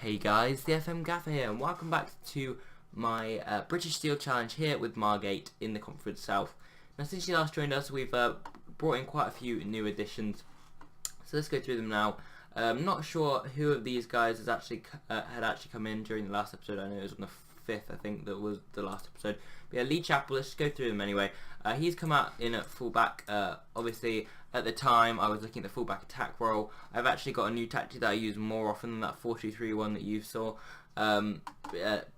Hey guys, the FM Gaffer here, and welcome back to my British Steel Challenge here with Margate in the Conference South. Now, since you last joined us, we've brought in quite a few new additions, so let's go through them now. Not sure who of these guys has actually had actually come in during the last episode. I know it was on the 5th, I think, that was the last episode. But yeah, Lee Chappell, let's just go through them anyway. He's come out in at fullback. Obviously, at the time, I was looking at the fullback attack role. I've actually got a new tactic that I use more often than that 4-2-3 one that you saw. But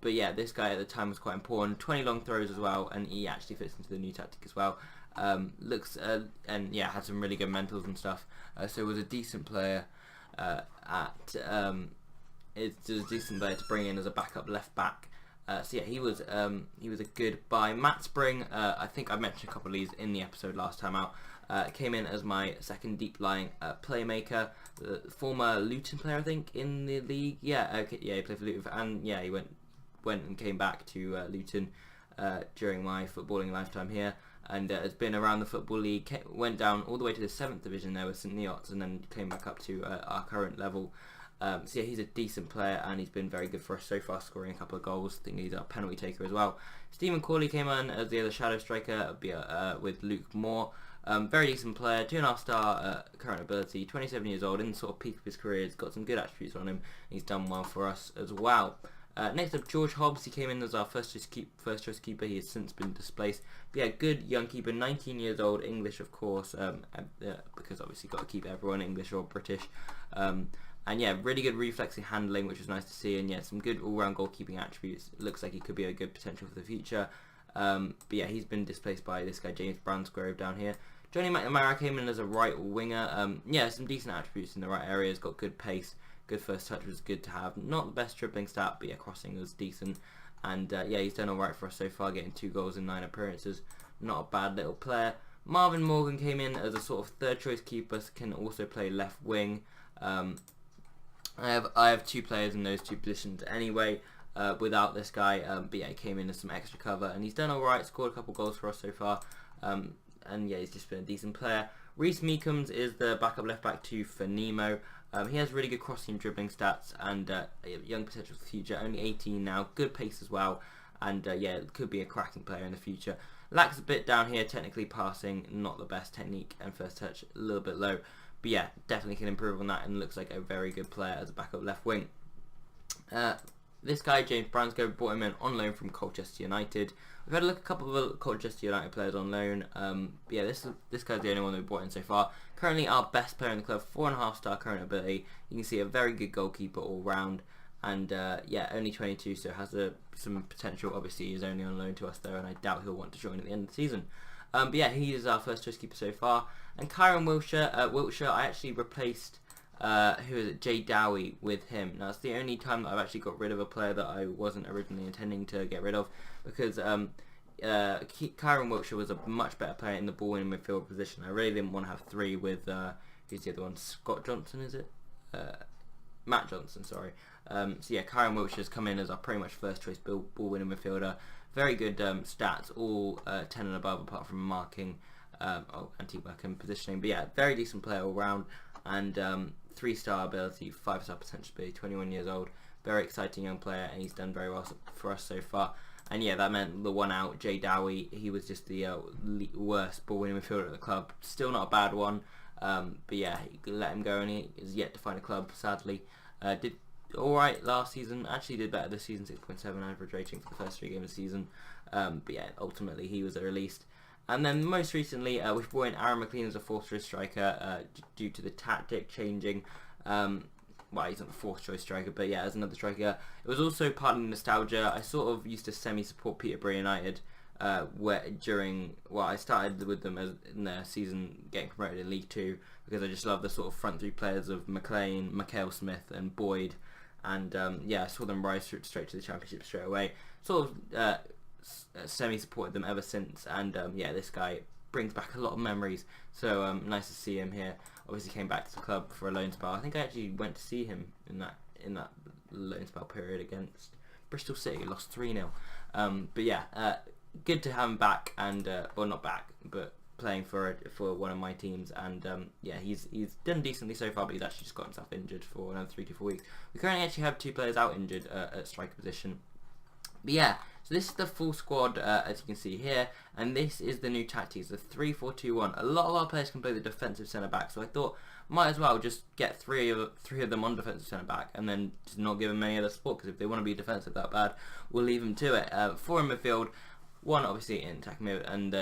yeah, this guy at the time was quite important. 20 long throws as well, and he actually fits into the new tactic as well. Looks and yeah, had some really good mentals and stuff. So was a decent player it's a decent player to bring in as a backup left back. So yeah, he was a good buy. Matt Spring, I think I mentioned a couple of these in the episode last time out. Came in as my second deep lying playmaker. Former Luton player, I think, in the league. Yeah, yeah, he played for Luton, and yeah, he went and came back to Luton during my footballing lifetime here, and has been around the Football League. Went down all the way to the 7th division there with St Neots, and then came back up to our current level. So yeah, he's a decent player, and he's been very good for us so far, scoring a couple of goals. I think he's a penalty taker as well. Stephen Corley came on as the other shadow striker with Luke Moore. Very decent player, 2.5 star current ability, 27 years old, in the sort of peak of his career. He's got some good attributes on him, and he's done well for us as well. Next up, George Hobbs. He came in as our first choice keeper. He has since been displaced. But yeah, good young keeper, 19 years old, English of course, because obviously got to keep everyone English or British. And yeah, really good reflexy handling, which was nice to see, and yeah, some good all-round goalkeeping attributes. It looks like he could be a good potential for the future. But yeah, he's been displaced by this guy, James Bransgrove, down here. Johnny McNamara came in as a right winger. Yeah, some decent attributes in the right areas. Got good pace, good first touch was good to have. Not the best dribbling stat, but yeah, crossing was decent. And yeah, he's done alright for us so far, getting 2 goals in 9 appearances. Not a bad little player. Marvin Morgan came in as a sort of third choice keeper, can also play left wing. I have 2 players in those 2 positions anyway, without this guy, but yeah, he came in as some extra cover, and he's done alright, scored a couple goals for us so far, and yeah, he's just been a decent player. Reece Meekums is the backup left back for Nemo. He has really good crossing and dribbling stats, and young potential for the future, only 18 now, good pace as well, and yeah, could be a cracking player in the future. Lacks a bit down here, technically passing, not the best technique, and first touch a little bit low. But yeah, definitely can improve on that, and looks like a very good player as a backup left wing. This guy, James Bransgrove, brought him in on loan from Colchester United. We've had a look at a couple of Colchester United players on loan. But yeah, this guy's the only one that we brought in so far. Currently our best player in the club, 4.5 star current ability. You can see a very good goalkeeper all round. And yeah, only 22, so has some potential. Obviously, he's only on loan to us though, and I doubt he'll want to join at the end of the season. But yeah, he is our first choice keeper so far. And Kyron Wilshire, I actually replaced, who is it, Jay Dowie with him. Now, it's the only time that I've actually got rid of a player that I wasn't originally intending to get rid of, because Kyron Wilshire was a much better player in the ball-winning midfield position. I really didn't want to have 3 with, who's the other one, Scott Johnson, is it? Matt Johnson, sorry. So yeah, Kyron Wilshire's come in as our pretty much first choice ball-winning midfielder. Very good stats, all 10 and above, apart from marking, anti-work and positioning. But yeah, very decent player all round, and 3-star ability, 5-star potential ability, 21 years old. Very exciting young player, and he's done very well for us so far. And yeah, that meant the one out, Jay Dowie, he was just the worst ball-winning midfielder at the club. Still not a bad one, but yeah, let him go, and he is yet to find a club, sadly. Did alright last season, actually did better this season, 6.7 average rating for the first 3 games of the season, but yeah, ultimately he was released. And then most recently we've brought in Aaron McLean as a 4th choice striker due to the tactic changing. Well, he's not the 4th choice striker, but yeah, as another striker. It was also partly nostalgia. I sort of used to semi-support Peterborough United I started with them in their season getting promoted in League 2, because I just love the sort of front 3 players of McLean, Mikael Smith and Boyd. And yeah, I saw them rise straight to the Championship straight away. Sort of semi-supported them ever since, and yeah, this guy brings back a lot of memories. So nice to see him here. Obviously came back to the club for a loan spell. I think I actually went to see him in that loan spell period against Bristol City. Lost 3-0. But yeah, good to have him back, and well, not back, but playing for one of my teams, and yeah, he's done decently so far, but he's actually just got himself injured for another 3 to 4 weeks. We currently actually have 2 players out injured at striker position. But yeah, so this is the full squad, as you can see here, and this is the new tactics, the 3-4-2-1. A lot of our players can play the defensive centre back, so I thought might as well just get three of them on defensive centre back, and then just not give them any other support, because if they want to be defensive that bad, we'll leave them to it. 4 in midfield, 1 obviously in attacking mid, and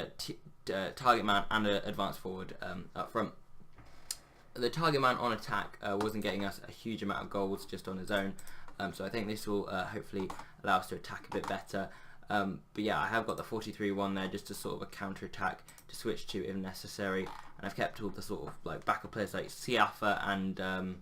target man and an advanced forward up front. The target man on attack wasn't getting us a huge amount of goals just on his own, so I think this will hopefully allow us to attack a bit better. But yeah, I have got the 4-2-3-1 there just as sort of a counter attack to switch to if necessary, and I've kept all the sort of like backup players like Gaffer and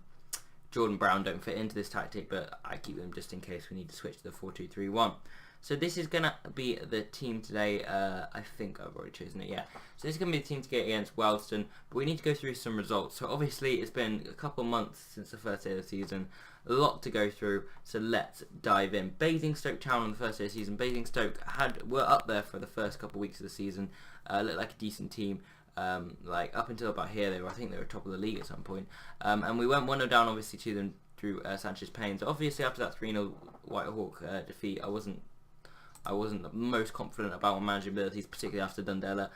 Jordan Brown don't fit into this tactic, but I keep them just in case we need to switch to the 4-2-3-1. So this is going to be the team today. I think I've already chosen it, yeah. So this is going to be the team to get against Wealdstone, but we need to go through some results. So obviously it's been a couple of months since the first day of the season, a lot to go through, so let's dive in. Basingstoke Town on the first day of the season. Basingstoke were up there for the first couple of weeks of the season, looked like a decent team. Like up until about here, I think they were top of the league at some point. And we went 1-0 down obviously to them through Sanchez Payne. So obviously after that 3-0 Whitehawk defeat, I wasn't the most confident about my managing abilities, particularly after Dundela.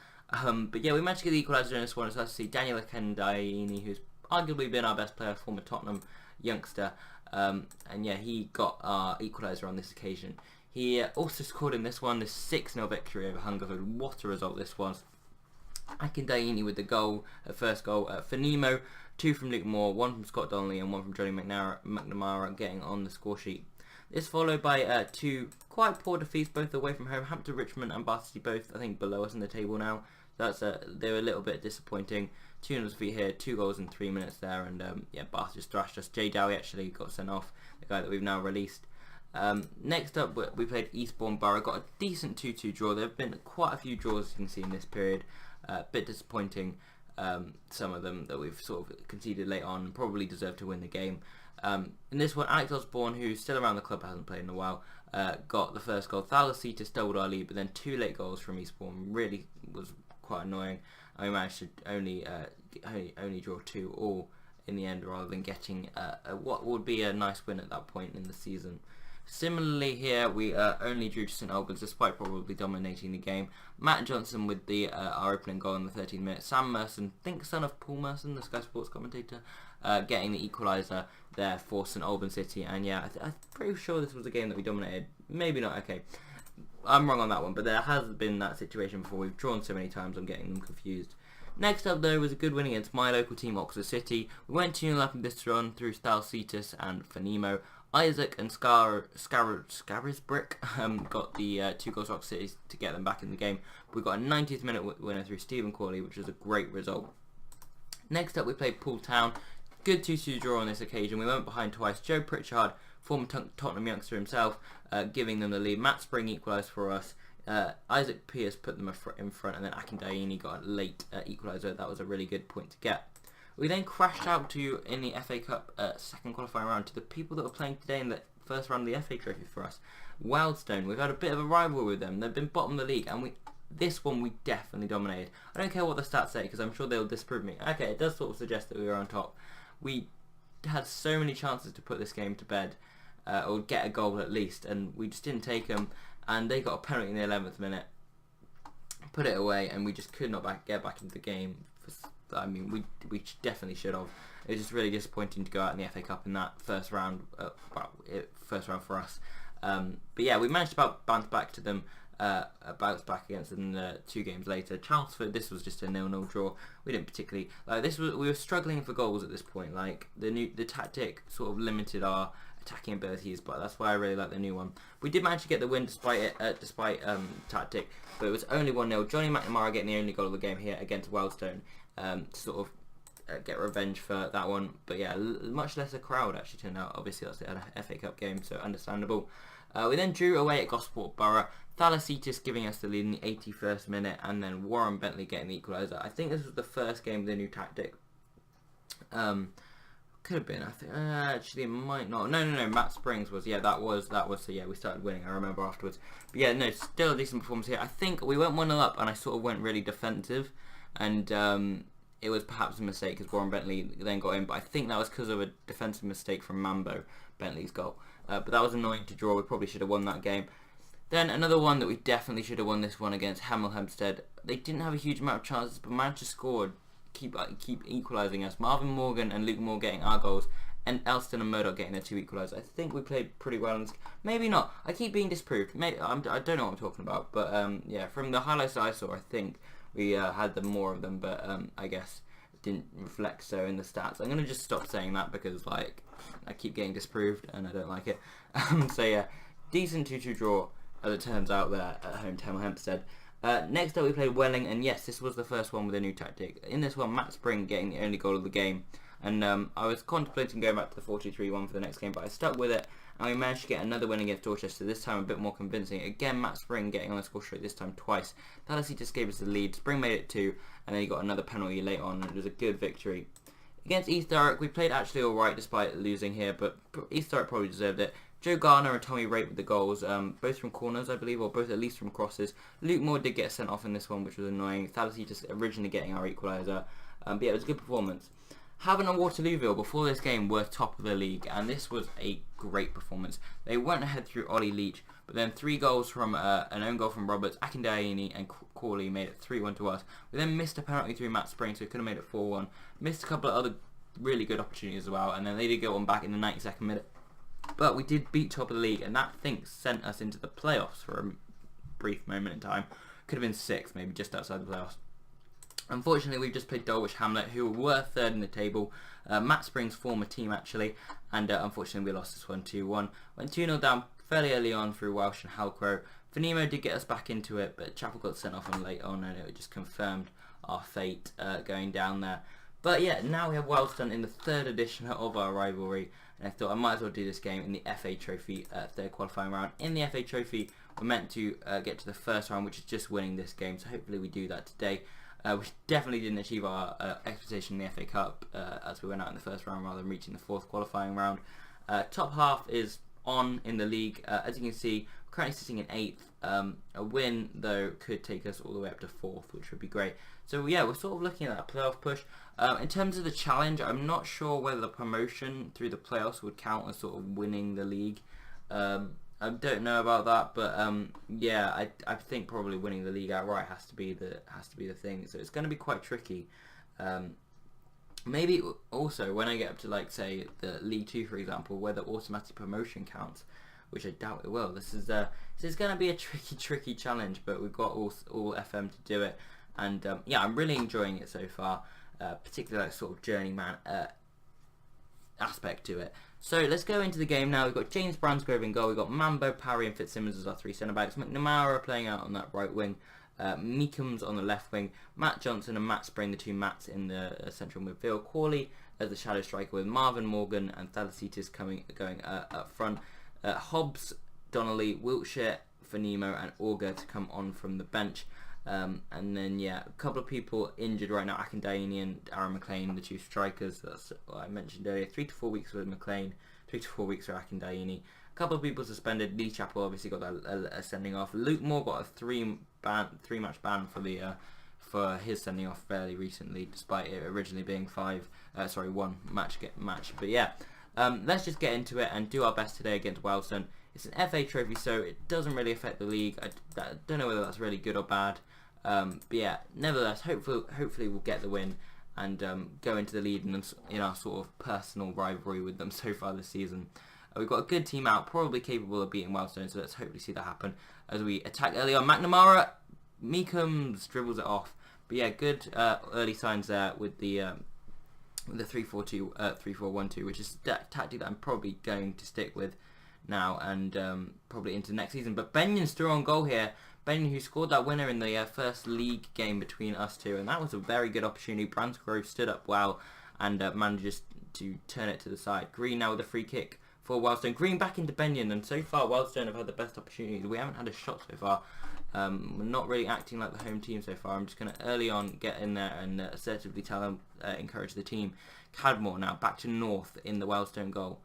But yeah, we managed to get the equaliser in this one. It's nice to see Daniel Akendaini, who's arguably been our best player, former Tottenham youngster. And yeah, he got our equaliser on this occasion. He also scored in this one, the 6-0 victory over Hungerford. What a result this was. Akendaini with the goal, first goal. Fanimo, 2 from Luke Moore, 1 from Scott Donnelly and 1 from Johnny McNamara getting on the score sheet. This followed by 2 quite poor defeats, both away from home. Hampton Richmond and Bath City both, I think, below us in the table now. That's they were a little bit disappointing. 2-0 defeat here, 2 goals in 3 minutes there, and yeah, Bath just thrashed us. Jay Dowie actually got sent off, the guy that we've now released. Next up, we played Eastbourne Borough. Got a decent 2-2 draw. There have been quite a few draws, as you can see in this period. A bit disappointing, some of them that we've sort of conceded late on, probably deserved to win the game. In this one, Alex Osborne, who's still around the club, hasn't played in a while, got the first goal. Thalasitis doubled our lead, but then 2 late goals from Eastbourne really was quite annoying. And we managed to only draw 2 all in the end, rather than getting what would be a nice win at that point in the season. Similarly here, we only drew to St Albans despite probably dominating the game. Matt Johnson with our opening goal in the 13th minute. Sam Merson, think son of Paul Merson, the Sky Sports commentator, getting the equaliser there for St Albans City. And yeah, I'm pretty sure this was a game that we dominated. Maybe not, okay. I'm wrong on that one, but there has been that situation before. We've drawn so many times, I'm getting them confused. Next up though was a good win against my local team, Oxford City. We went 2-0 up in this run through Thalasitis and Fanimo. Isaac and Scarisbrick got the 2 goals for Oxford City to get them back in the game. We got a 90th minute winner through Stephen Corley, which was a great result. Next up we played Poole Town. Good 2-2 draw on this occasion. We went behind twice. Joe Pritchard, former Tottenham youngster himself, giving them the lead. Matt Spring equalised for us. Isaac Pierce put them in front, and then Akendaini got a late equaliser. That was a really good point to get. We then crashed out in the FA Cup second qualifying round to the people that were playing today in the first round of the FA Trophy for us. Wealdstone, we've had a bit of a rivalry with them. They've been bottom of the league, and this one we definitely dominated. I don't care what the stats say, because I'm sure they'll disprove me. Okay, it does sort of suggest that we were on top. We had so many chances to put this game to bed, or get a goal at least, and we just didn't take them, and they got a penalty in the 11th minute, put it away, and we just could not get back into the game. I mean, we definitely should have. It was just really disappointing to go out in the FA Cup in that first round for us. But yeah, we managed to bounce back to them, bounce back against them 2 games later. Chelmsford, this was just a 0-0 draw. We didn't particularly like this. We were struggling for goals at this point. Like the tactic sort of limited our attacking abilities, but that's why I really like the new one. We did manage to get the win despite tactic, but it was only 1-0. Johnny McNamara getting the only goal of the game here against Wealdstone. To sort of get revenge for that one, but yeah, much lesser crowd actually turned out. Obviously that's the FA Cup game, so understandable. We then drew away at Gosport Borough. Thalasitis giving us the lead in the 81st minute, and then Warren Bentley getting the equaliser. I think this was the first game of the new tactic. Could have been, I think. Actually, it might not. No. Matt Springs was. Yeah, that was. So yeah, we started winning. I remember afterwards. But yeah, no, still a decent performance here. I think we went 1-0 up, and I sort of went really defensive. and it was perhaps a mistake because Warren Bentley then got in, but I think that was because of a defensive mistake from Mambo, Bentley's goal. But that was annoying to draw. We probably should have won that game. Then another one that we definitely should have won this one against Hemel Hempstead. They didn't have a huge amount of chances, but managed to score, keep equalising us. Marvin Morgan and Luke Moore getting our goals, and Elston and Murdoch getting their 2 equalisers. I think we played pretty well in this. Maybe not. I keep being disproved. Maybe I don't know what I'm talking about. But yeah, from the highlights that I saw, I think we had more of them. But I guess it didn't reflect so in the stats. I'm gonna just stop saying that because like I keep getting disproved and I don't like it. So yeah, decent 2-2 draw as it turns out there at home to Hemel Hempstead. Next up we played Welling, and yes, this was the first one with a new tactic. In this one, Matt Spring getting the only goal of the game. And I was contemplating going back to the 4-2-3-1 for the next game, but I stuck with it, and we managed to get another win against Dorchester, this time a bit more convincing. Again, Matt Spring getting on the score streak, this time twice. Dallasy just gave us the lead. Spring made it 2, and then he got another penalty late on, and it was a good victory. Against East Thurrock, we played actually alright despite losing here, but East Thurrock probably deserved it. Joe Garner and Tommy Raitt with the goals, both from corners, I believe, or both at least from crosses. Luke Moore did get sent off in this one, which was annoying. Dallasy just originally getting our equaliser. But yeah, it was a good performance. Havant and Waterlooville before this game were top of the league, and this was a great performance. They went ahead through Ollie Leach, but then 3 goals from an own goal from Roberts, Akindaini and Corley made it 3-1 to us. We then missed a penalty through Matt Spring, so we could have made it 4-1. Missed a couple of other really good opportunities as well, and then they did get one back in the 92nd minute. But we did beat top of the league, and that, I think, sent us into the playoffs for a brief moment in time. Could have been 6th, maybe just outside the playoffs. Unfortunately, we've just played Dulwich Hamlet, who were 3rd in the table. Matt Spring's former team, actually. And unfortunately, we lost this one 2-1. Went 2-0 down fairly early on through Welsh and Halcrow. Venimo did get us back into it, but Chapel got sent off on late on, and it just confirmed our fate going down there. But yeah, now we have Wellston in the 3rd edition of our rivalry. And I thought I might as well do this game in the FA Trophy 3rd qualifying round. In the FA Trophy, we're meant to get to the first round, which is just winning this game. So hopefully we do that today. We definitely didn't achieve our expectation in the FA Cup as we went out in the first round rather than reaching the 4th qualifying round. Top half is on in the league. As you can see, we're currently sitting in 8th. A win, though, could take us all the way up to 4th, which would be great. So yeah, we're sort of looking at that playoff push. In terms of the challenge, I'm not sure whether the promotion through the playoffs would count as sort of winning the league. I don't know about that, but yeah, I think probably winning the league outright has to be the thing. So it's going to be quite tricky. Maybe also when I get up to like say the League 2, for example, whether automatic promotion counts, which I doubt it will. This is going to be a tricky challenge, but we've got all FM to do it, and yeah, I'm really enjoying it so far. Particularly that sort of journeyman aspect to it. So let's go into the game now. We've got James Bransgrove in goal. We've got Mambo, Parry and Fitzsimmons as our 3 centre-backs. McNamara playing out on that right wing. Meekums on the left wing. Matt Johnson and Matt Spring, the 2 Matts in the central midfield. Corley as the shadow striker with Marvin Morgan and Thalasitis going up front. Hobbs, Donnelly, Wiltshire, Fanimo and Auger to come on from the bench. And then yeah, a couple of people injured right now. Akindaini and Aaron McLean, the 2 strikers. That's what I mentioned earlier. 3 to 4 weeks with McLean, 3 to 4 weeks for Akindaini. A couple of people suspended. Lee Chappell obviously got a sending off. Luke Moore got a 3-match ban for his sending off fairly recently, despite it originally being 1 match. But yeah, let's just get into it and do our best today against Wellston. It's an FA Trophy, so it doesn't really affect the league. I don't know whether that's really good or bad. But yeah, nevertheless, hopefully we'll get the win and go into the lead in our sort of personal rivalry with them so far this season. We've got a good team out, probably capable of beating Wellstone, so let's hopefully see that happen as we attack early on. McNamara, Meekums dribbles it off. But yeah, good early signs there with the 3-4-2, 3-4-1-2, which is a tactic that I'm probably going to stick with now and probably into next season. But Benyon's still on goal here. Benyon, who scored that winner in the first league game between us two, and that was a very good opportunity. Bransgrove stood up well and manages to turn it to the side. Green now with a free kick for Wellstone. Green back into Benyon, and so far Wellstone have had the best opportunities. We haven't had a shot so far. We're not really acting like the home team so far. I'm just going to early on get in there and assertively tell them, encourage the team. Cadmore now back to North in the Wellstone goal.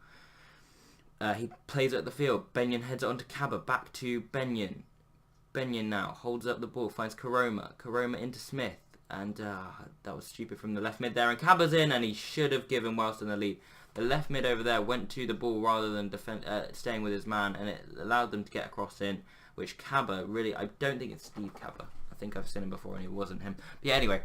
He plays it at the field. Benyon heads it on to Cabba. Back to Benyon. Benyon now holds up the ball, finds Karoma. Karoma into Smith. And that was stupid from the left mid there. And Cabber's in, and he should have given Wellston the lead. The left mid over there went to the ball rather than staying with his man, and it allowed them to get a cross in, which Cabber really, I don't think it's Steve Cabber. I think I've seen him before and it wasn't him. But yeah, anyway,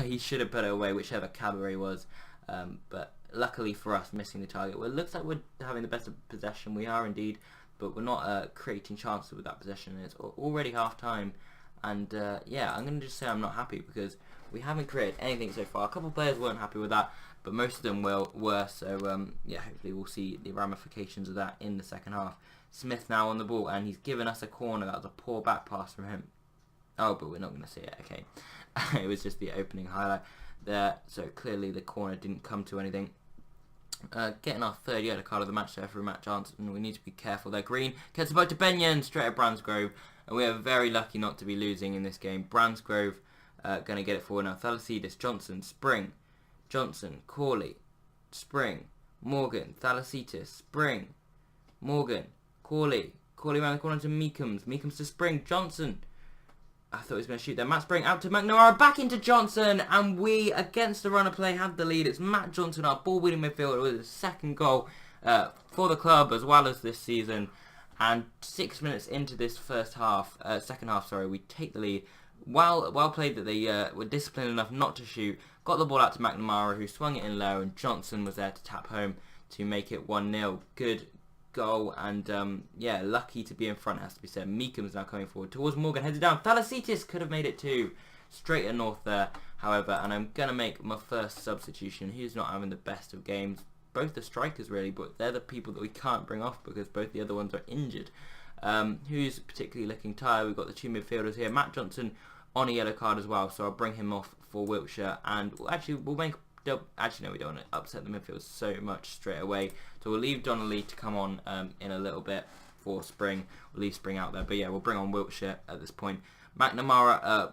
he should have put it away, whichever Cabber he was. But luckily for us, missing the target. Well, it looks like we're having the best of possession. We are indeed, but we're not creating chances with that possession. It's already half time. And yeah, I'm going to just say I'm not happy because we haven't created anything so far. A couple of players weren't happy with that, but most of them were. So yeah, hopefully we'll see the ramifications of that in the second half. Smith now on the ball, and he's given us a corner. That was a poor back pass from him. Oh, but we're not going to see it. Okay, it was just the opening highlight there. So clearly the corner didn't come to anything. Getting our third yellow card of the match there for Matt Johnson. We need to be careful there. Green gets the ball to Benyon, straight at Bransgrove. And we are very lucky not to be losing in this game. Bransgrove going to get it forward now. Thalasidis, Johnson, Spring, Johnson, Corley, Spring, Morgan, Thalasitis, Spring, Morgan, Corley around the corner to Meekums, Meekums to Spring, Johnson. I thought he was going to shoot there. Matt Spring out to McNamara, back into Johnson, and we, against the run of play, have the lead. It's Matt Johnson, our ball-winning midfielder, with his second goal for the club as well as this season. And 6 minutes into this second half, we take the lead. Well played that they were disciplined enough not to shoot. Got the ball out to McNamara, who swung it in low, and Johnson was there to tap home to make it 1-0. Good goal, and yeah, lucky to be in front, has to be said. Meekham's now coming forward towards Morgan, headed down. Thalasitis could have made it too. Straight at North there, however, and I'm going to make my first substitution. He's not having the best of games. Both the strikers really, but they're the people that we can't bring off because both the other ones are injured. Who's particularly looking tired? We've got the two midfielders here. Matt Johnson on a yellow card as well, so I'll bring him off for Wiltshire. And we'll make... Actually, no, we don't want to upset the midfield so much straight away. So we'll leave Donnelly to come on in a little bit for Spring. We'll leave Spring out there. But yeah, we'll bring on Wiltshire at this point. McNamara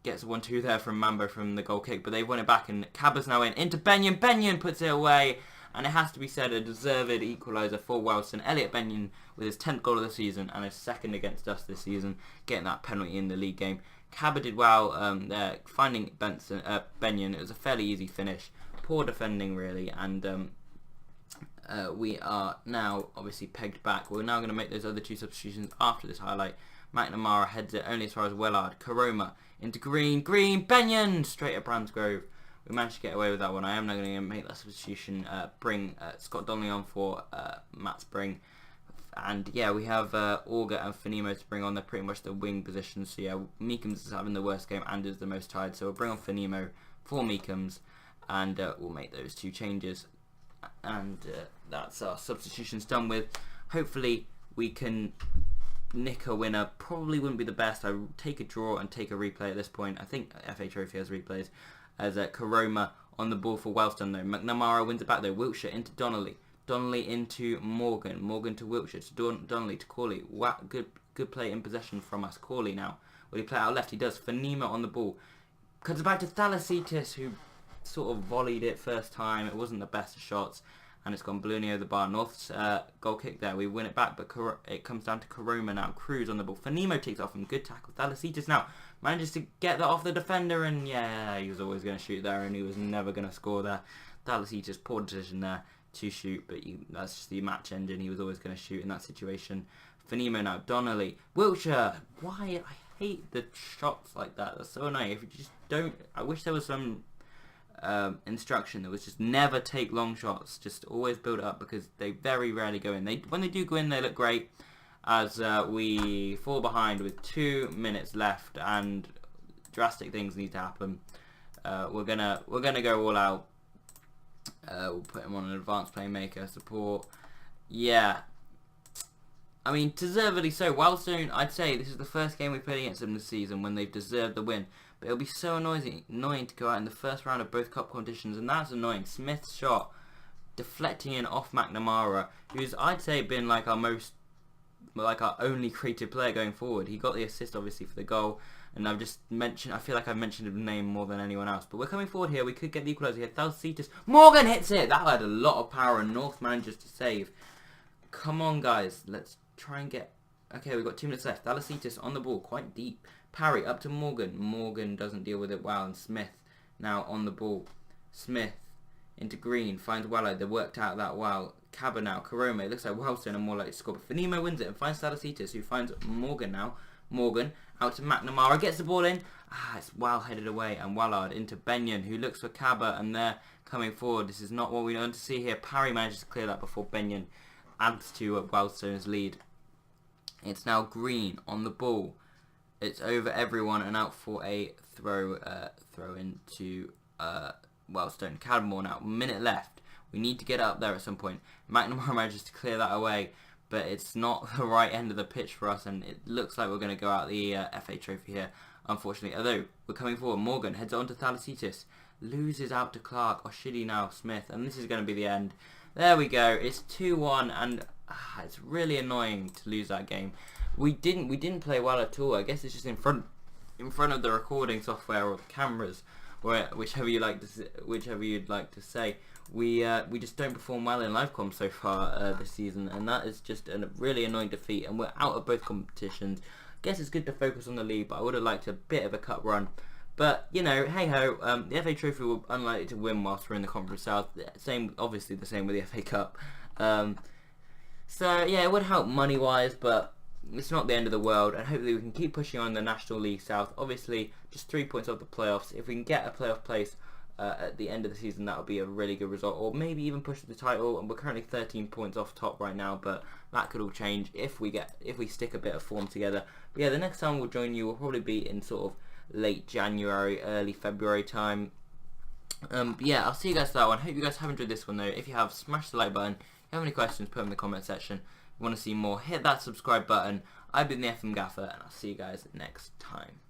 gets a 1-2 there from Mambo from the goal kick, but they've won it back, and Cabber's now into Benyon. Benyon puts it away, and it has to be said, a deserved equaliser for Wellston. Elliot Benyon with his 10th goal of the season and his second against us this season, getting that penalty in the league game. Cabber did well there, finding Benyon. It was a fairly easy finish. Poor defending, really, and we are now obviously pegged back. We're now going to make those other two substitutions after this highlight. McNamara heads it only as far as Wellard. Karoma into Green, Benyon, straight at Bransgrove. We managed to get away with that one. I am now going to make that substitution, bring Scott Donnelly on for Matt Spring. And yeah, we have Auger and Finimo to bring on. They're pretty much the wing positions. So yeah, Meekums is having the worst game and is the most tired. So we'll bring on Finimo for Meekums, and we'll make those two changes. And that's our substitutions done with. Hopefully we can nick a winner. Probably wouldn't be the best. I would take a draw and take a replay at this point. I think FA Trophy has replays. As Karoma on the ball for Wellston though. McNamara wins it back though. Wiltshire into Donnelly. Donnelly into Morgan. Morgan to Wiltshire. To Donnelly to Corley. Wow, good play in possession from us. Corley now. Will he play out left? He does. Finima on the ball. Cuts it back to Thalasitis, who sort of volleyed it first time. It wasn't the best of shots. And it's gone balloony over the bar. North's goal kick there. We win it back, but it comes down to Karoma now. Cruz on the ball. Finimo takes off him. Good tackle. Thalasitis now manages to get that off the defender, and yeah, he was always going to shoot there, and he was never going to score there. Thalasitis, poor decision there to shoot, but that's just the match engine. He was always going to shoot in that situation. Finimo now. Donnelly. Wiltshire. Why? I hate the shots like that. That's so annoying. If you just don't... I wish there was some instruction that was just never take long shots. Just always build it up, because they very rarely go in. When they do go in, they look great. As we fall behind with 2 minutes left, and drastic things need to happen. We're gonna go all out. We'll put him on an advanced playmaker support. Yeah, I mean, deservedly so. Wellstone, I'd say this is the first game we've played against them this season when they've deserved the win. But it'll be so annoying to go out in the first round of both cup competitions, and that's annoying. Smith's shot deflecting in off McNamara, who's, I'd say, been like our only creative player going forward. He got the assist obviously for the goal, and I feel like I've mentioned his name more than anyone else. But we're coming forward here. We could get the equaliser here. Thalasitis. Morgan hits it. That had a lot of power, and North manages to save. Come on, guys. Let's try and get... Okay, we've got 2 minutes left. Thalasitis on the ball, quite deep. Parry up to Morgan. Morgan doesn't deal with it well, and Smith now on the ball. Smith into Green, finds Wallow. They worked out that well. Cabba now, Karome. Looks like Wellstone are more likely to score, but Finimo wins it and finds Stadicitas, who finds Morgan now. Morgan out to McNamara, gets the ball in. It's well headed away, and Wallard into Benyon, who looks for Cabba, and they're coming forward. This is not what we want to see here. Parry manages to clear that before Benyon adds to Wellstone's lead. It's now Green on the ball. It's over everyone and out for a throw into Wellstone. Cadmore now. Minute left. We need to get it up there at some point. McNamara manages to clear that away, but it's not the right end of the pitch for us, and it looks like we're going to go out the FA Trophy here, unfortunately. Although, we're coming forward. Morgan heads on to Thalasitis. Loses out to Clark. Oshidi now. Smith. And this is going to be the end. There we go. It's 2-1, and it's really annoying to lose that game. We didn't play well at all. I guess it's just in front of the recording software or the cameras, or whichever you'd like to say. We just don't perform well in live comms so far this season, and that is just a really annoying defeat. And we're out of both competitions. Guess it's good to focus on the league, but I would have liked a bit of a cup run. But you know, hey ho, the FA Trophy will unlikely to win whilst we're in the Conference South. Obviously the same with the FA Cup. So yeah, it would help money wise, but it's not the end of the world, and hopefully we can keep pushing on the National League South. Obviously, just 3 points off the playoffs. If we can get a playoff place at the end of the season, that would be a really good result, or maybe even push the title. And we're currently 13 points off top right now, but that could all change if we stick a bit of form together. But yeah, the next time we'll join you will probably be in sort of late January, early February time. But yeah, I'll see you guys for that one. Hope you guys have enjoyed this one though. If you have, smash the like button. If you have any questions, put them in the comment section. If you want to see more, hit that subscribe button. I've been the FM Gaffer, and I'll see you guys next time.